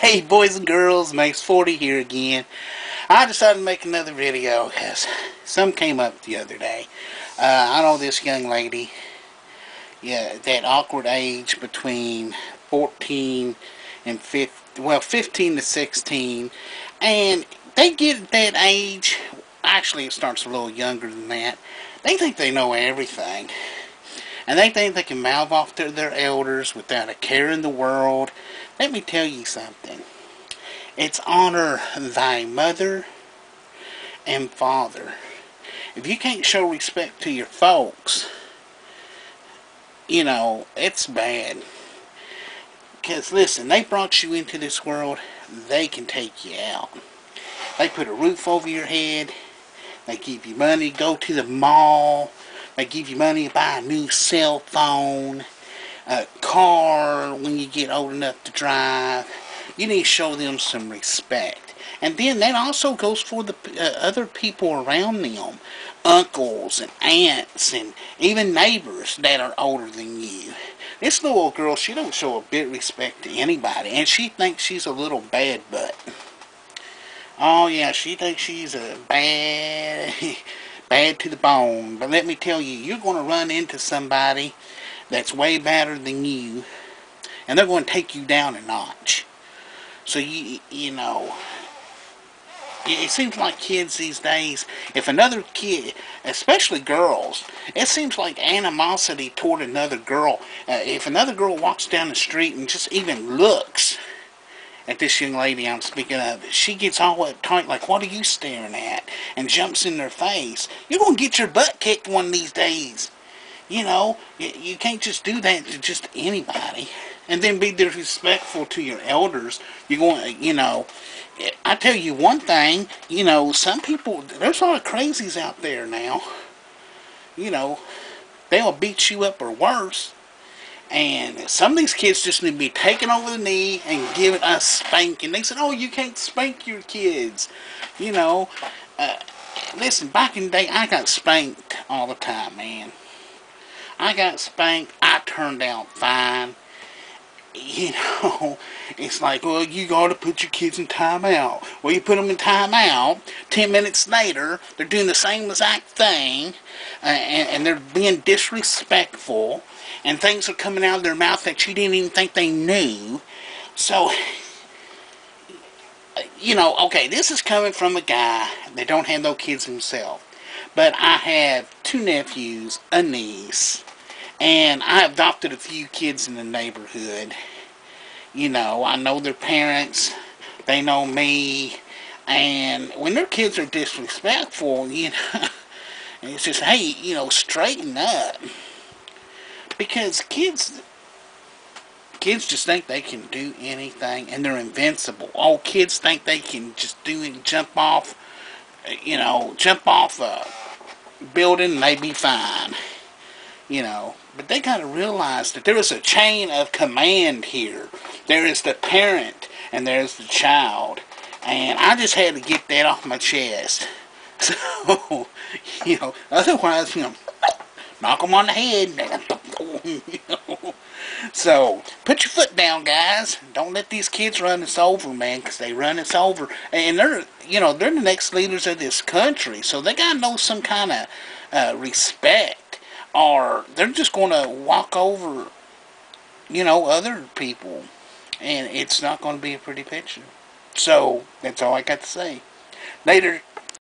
Hey boys and girls, Max 40 here again. I decided to make another video because some came up the other day. I know this young lady, yeah, that awkward age between 14 and 15, well 15 to 16, and they get at that age, actually it starts a little younger than that, they think they know everything. And they think they can mouth off to their elders without a care in the world. Let me tell you something. It's honor thy mother and father. If you can't show respect to your folks, it's bad. Because listen, they brought you into this world, they can take you out. They put a roof over your head. They give you money to go to the mall. They give you money to buy a new cell phone, a car when you get old enough to drive. You need to show them some respect. And then that also goes for the other people around them. Uncles and aunts and even neighbors that are older than you. This little girl, she don't show a bit of respect to anybody. And she thinks she's a little bad butt. Oh yeah, she thinks she's a bad to the bone. But let me tell you, you're going to run into somebody that's way better than you, and they're going to take you down a notch. So you know, it seems like kids these days, if another kid, especially girls, it seems like animosity toward another girl. If another girl walks down the street and just even looks at this young lady I'm speaking of, she gets all uptight like, what are you staring at? And jumps in their face. You're going to get your butt kicked one of these days. You can't just do that to just anybody. And then be disrespectful to your elders. You're going, I tell you one thing, some people, there's a lot of crazies out there now. They'll beat you up or worse. And some of these kids just need to be taken over the knee and given a spanking. They said, oh, you can't spank your kids. Listen, back in the day, I got spanked all the time, man. I got spanked. I turned out fine. It's like, well, you got to put your kids in timeout. Well, you put them in timeout. 10 minutes later, they're doing the same exact thing. And they're being disrespectful. And things are coming out of their mouth that you didn't even think they knew. So, okay, this is coming from a guy that don't have no kids himself. But I have 2 nephews, a niece, and I adopted a few kids in the neighborhood. I know their parents, they know me, and when their kids are disrespectful, it's just, hey, straighten up. Because kids just think they can do anything, and they're invincible. Oh, kids think they can just jump off a building and they be fine. But they gotta realize that there is a chain of command here. There is the parent, and there's the child. And I just had to get that off my chest. So, otherwise, knock them on the head. So, put your foot down, guys. Don't let these kids run us over, man, because they run us over. And they're the next leaders of this country, so they got to know some kind of respect, or they're just going to walk over, other people, and it's not going to be a pretty picture. So, that's all I got to say. Later.